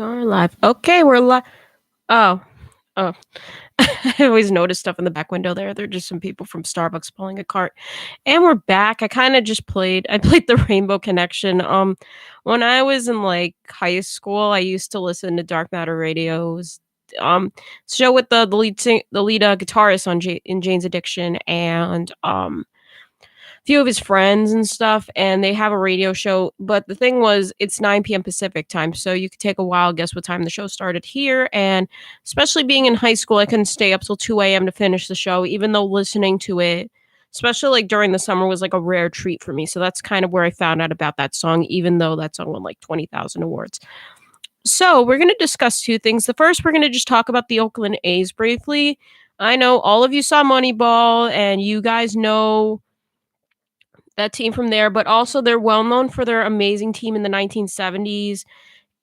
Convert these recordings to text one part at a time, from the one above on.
are live. Okay, we're live. Oh, oh. I always notice stuff in the back window there. There are just some people from Starbucks pulling a cart. And we're back. I kind of just played I played the Rainbow Connection. When I was in like high school, I used to listen to Dark Matter Radio's show with the lead guitarist in Jane's Addiction and few of his friends and stuff, and they have a radio show. But the thing was, it's 9 p.m. Pacific time, so you could take a wild guess what time the show started here. And especially being in high school, I couldn't stay up till 2 a.m. to finish the show, even though listening to it, especially like during the summer, was like a rare treat for me. So that's kind of where I found out about that song, even though that song won like 20,000 awards. So we're going to discuss two things. The first, we're going to just talk about the Oakland A's briefly. I know all of you saw Moneyball, and you guys know that team from there, but also they're well known for their amazing team in the 1970s.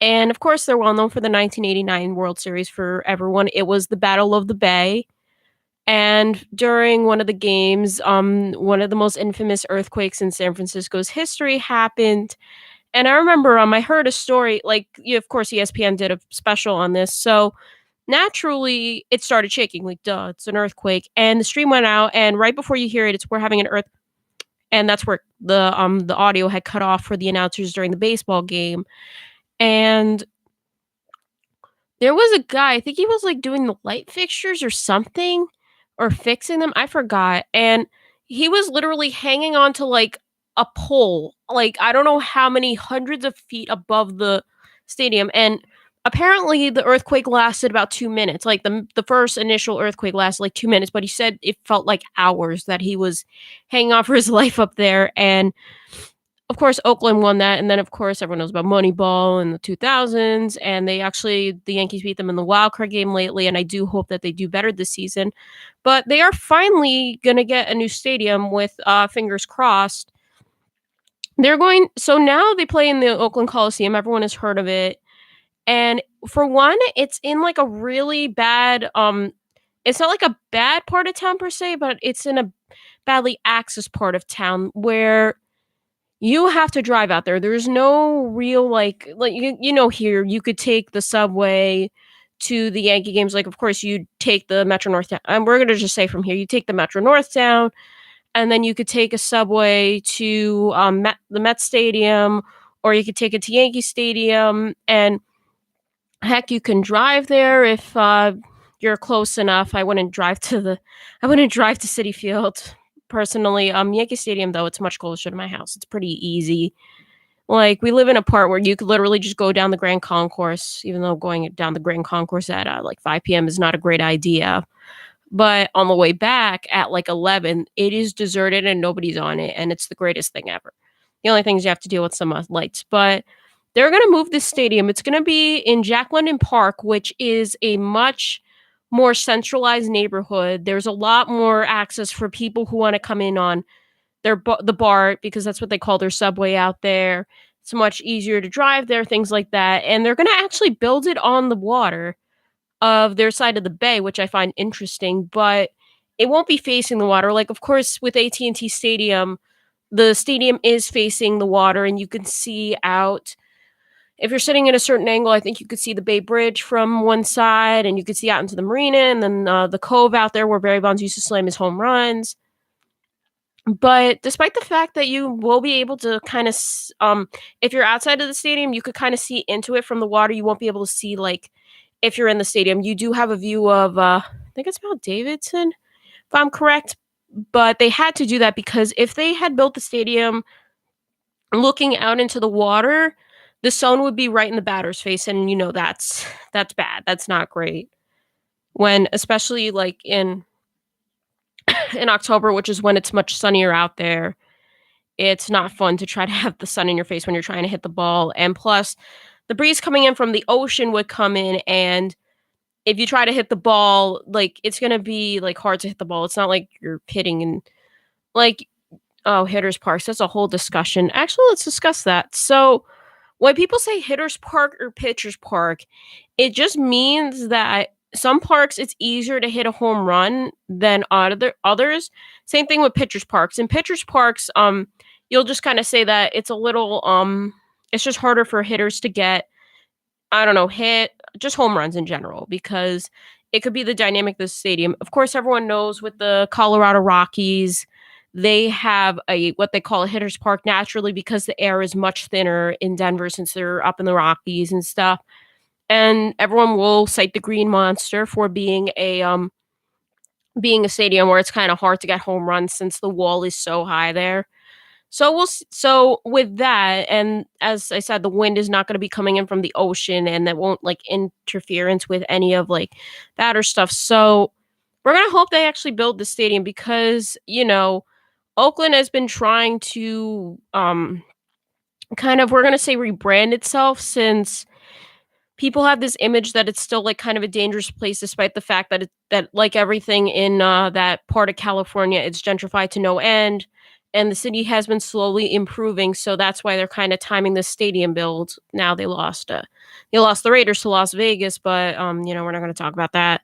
And of course, they're well known for the 1989 World Series for everyone. It was the Battle of the Bay. And during one of the games, one of the most infamous earthquakes in San Francisco's history happened. And I remember I heard a story, like, of course, ESPN did a special on this. So naturally, it started shaking, like, duh, it's an earthquake. And the stream went out. And right before you hear it, we're having an earth and that's where the audio had cut off for the announcers during the baseball game. And there was a guy, I think he was like doing the light fixtures or something or fixing them, I forgot. And he was literally hanging on to like a pole, like I don't know how many hundreds of feet above the stadium. And apparently the earthquake lasted about 2 minutes. Like the first initial earthquake lasted like 2 minutes, but he said it felt like hours that he was hanging on for his life up there. And of course, Oakland won that, and then, of course, everyone knows about Moneyball in the 2000s, and the Yankees beat them in the wild card game lately, and I do hope that they do better this season. But they are finally gonna get a new stadium with, fingers crossed. So now they play in the Oakland Coliseum, everyone has heard of it, and for one, it's in, like, a really bad, it's not, like, a bad part of town per se, but it's in a badly accessed part of town where you have to drive out there. There's no real, like, here, you could take the subway to the Yankee games, like, of course, you take the Metro North down and we're gonna just say from here, you take the Metro North down, and then you could take a subway to, the Met Stadium, or you could take it to Yankee Stadium, and heck, you can drive there if, you're close enough. I wouldn't drive to Citi Field, personally. Yankee Stadium, though, it's much closer to my house. It's pretty easy. Like, we live in a part where you could literally just go down the Grand Concourse, even though going down the Grand Concourse at, like, 5 PM is not a great idea. But on the way back at, like, 11, it is deserted and nobody's on it, and it's the greatest thing ever. The only thing is you have to deal with some, lights, but they're gonna move this stadium. It's gonna be in Jack London Park, which is a much more centralized neighborhood. There's a lot more access for people who wanna come in on the BART, because that's what they call their subway out there. It's much easier to drive there, things like that, and they're gonna actually build it on the water of their side of the bay, which I find interesting, but it won't be facing the water. Like, of course, with AT&T Stadium, the stadium is facing the water, and you can see out. If you're sitting at a certain angle, I think you could see the Bay Bridge from one side, and you could see out into the marina, and then, the cove out there where Barry Bonds used to slam his home runs. But despite the fact that you will be able to kinda if you're outside of the stadium, you could kinda see into it from the water. You won't be able to see, like, if you're in the stadium. You do have a view of, I think it's Mount Davidson, if I'm correct, but they had to do that because if they had built the stadium looking out into the water, the sun would be right in the batter's face, and, that's bad. That's not great. When especially, like, in October, which is when it's much sunnier out there, it's not fun to try to have the sun in your face when you're trying to hit the ball, and plus, the breeze coming in from the ocean would come in, and if you try to hit the ball, like, it's gonna be, like, hard to hit the ball. It's not like you're hitting in, like, oh, hitters parks, that's a whole discussion. Actually, let's discuss that. So, when people say hitters park or pitchers park, it just means that some parks, it's easier to hit a home run than others. Same thing with pitchers parks. In pitchers parks, you'll just kinda say that it's a little, it's just harder for hitters to get I don't know, hit just home runs in general because it could be the dynamic of the stadium. Of course, everyone knows with the Colorado Rockies, they have a what they call a hitter's park naturally because the air is much thinner in Denver since they're up in the Rockies and stuff. And everyone will cite the Green Monster for being a stadium where it's kind of hard to get home runs since the wall is so high there. So with that, and as I said, the wind is not gonna be coming in from the ocean, and that won't, like, interference with any of, like, that or stuff, so we're gonna hope they actually build the stadium because, Oakland has been trying to, kind of, we're gonna say, rebrand itself since people have this image that it's still, like, kind of a dangerous place despite the fact that like everything in, that part of California, it's gentrified to no end, and the city has been slowly improving, so that's why they're kinda timing the stadium build. Now they lost the Raiders to Las Vegas, but, we're not gonna talk about that.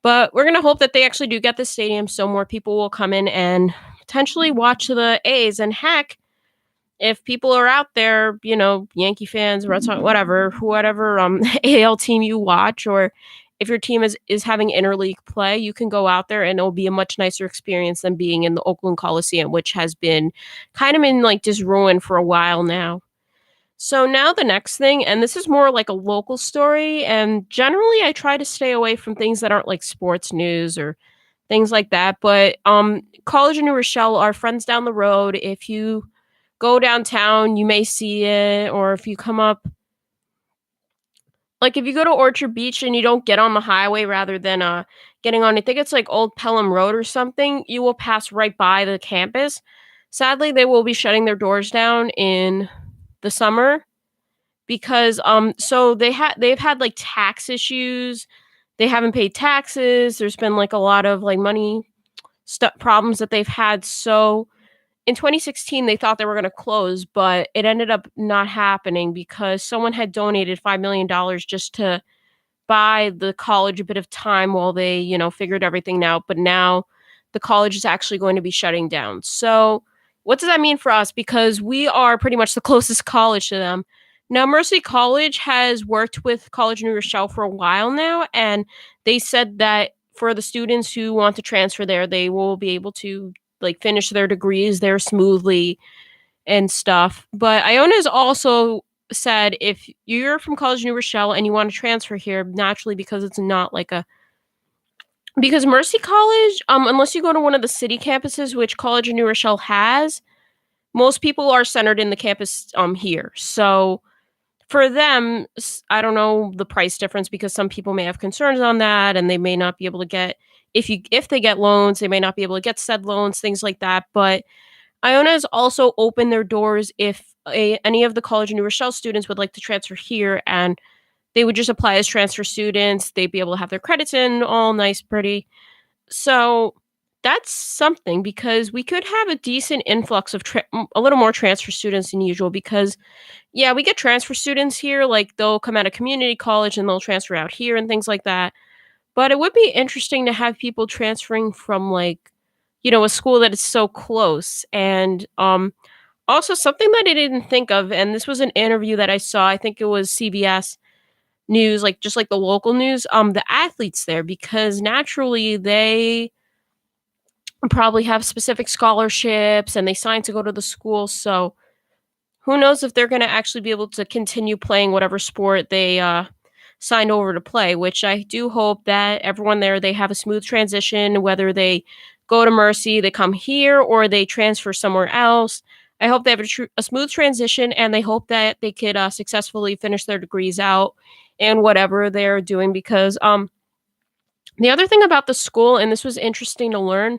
But we're gonna hope that they actually do get the stadium so more people will come in and potentially watch the A's, and heck, if people are out there, Yankee fans, Red Sox, whatever, whatever AL team you watch, or if your team is having interleague play, you can go out there and it'll be a much nicer experience than being in the Oakland Coliseum, which has been kind of in like disruin for a while now. So now the next thing, and this is more like a local story, and generally I try to stay away from things that aren't like sports news or things like that. But College of New Rochelle, our friends down the road, if you go downtown, you may see it, or if you come up like, if you go to Orchard Beach and you don't get on the highway rather than, getting on I think it's, like, Old Pelham Road or something, you will pass right by the campus. Sadly, they will be shutting their doors down in the summer because, so they've had, like, tax issues, they haven't paid taxes, there's been, like, a lot of, like, money problems that they've had, so in 2016, they thought they were gonna close, but it ended up not happening because someone had donated $5 million just to buy the college a bit of time while they, figured everything out, but now the college is actually going to be shutting down. So, what does that mean for us? Because we are pretty much the closest college to them. Now, Mercy College has worked with College of New Rochelle for a while now, and they said that for the students who want to transfer there, they will be able to like finish their degrees there smoothly and stuff. But Iona has also said if you're from College of New Rochelle and you want to transfer here, naturally because it's not like a because Mercy College, unless you go to one of the city campuses, which College of New Rochelle has, most people are centered in the campus here. So for them, I don't know the price difference because some people may have concerns on that and they may not be able to get if they get loans, they may not be able to get said loans, things like that. But Iona has also opened their doors if any of the College of New Rochelle students would like to transfer here, and they would just apply as transfer students. They'd be able to have their credits in all nice, pretty. So that's something because we could have a decent influx of a little more transfer students than usual because yeah, we get transfer students here, like, they'll come out of community college and they'll transfer out here and things like that, but it would be interesting to have people transferring from, like, a school that is so close, and, also something that I didn't think of, and this was an interview that I saw, I think it was CBS News, like, just like the local news, the athletes there, because naturally they probably have specific scholarships and they signed to go to the school, so who knows if they're gonna actually be able to continue playing whatever sport they, signed over to play, which I do hope that everyone there, they have a smooth transition, whether they go to Mercy, they come here, or they transfer somewhere else. I hope they have a smooth transition, and they hope that they could, successfully finish their degrees out and whatever they're doing because, the other thing about the school, and this was interesting to learn,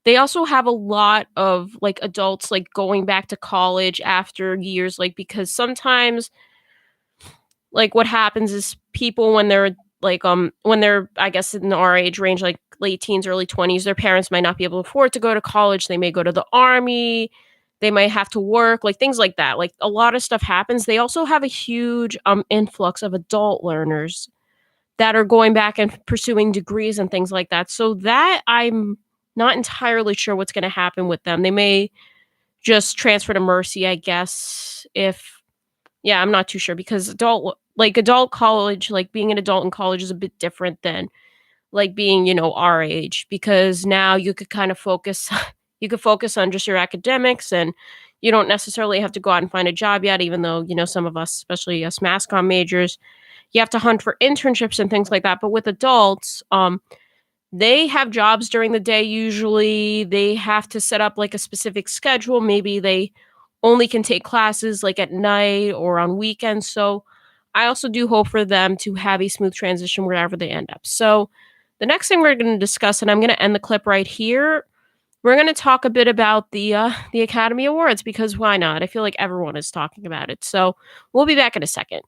they also have a lot of, like, adults, like, going back to college after years, like, because sometimes, like, what happens is people when they're, I guess, in our age range, like, late teens, early 20s, their parents might not be able to afford to go to college, they may go to the army, they might have to work, like, things like that, like, a lot of stuff happens. They also have a huge, influx of adult learners that are going back and pursuing degrees and things like that. So that I'm not entirely sure what's gonna happen with them. They may just transfer to Mercy, I guess, if Yeah, I'm not too sure because adult college, like being an adult in college is a bit different than like being, our age because now you could kind of focus you could focus on just your academics and you don't necessarily have to go out and find a job yet, even though, some of us, especially us mass comm majors, you have to hunt for internships and things like that. But with adults, they have jobs during the day usually. They have to set up like a specific schedule. Maybe they only can take classes like at night or on weekends. So I also do hope for them to have a smooth transition wherever they end up. So the next thing we're going to discuss, and I'm going to end the clip right here. We're going to talk a bit about the Academy Awards because why not? I feel like everyone is talking about it. So we'll be back in a second.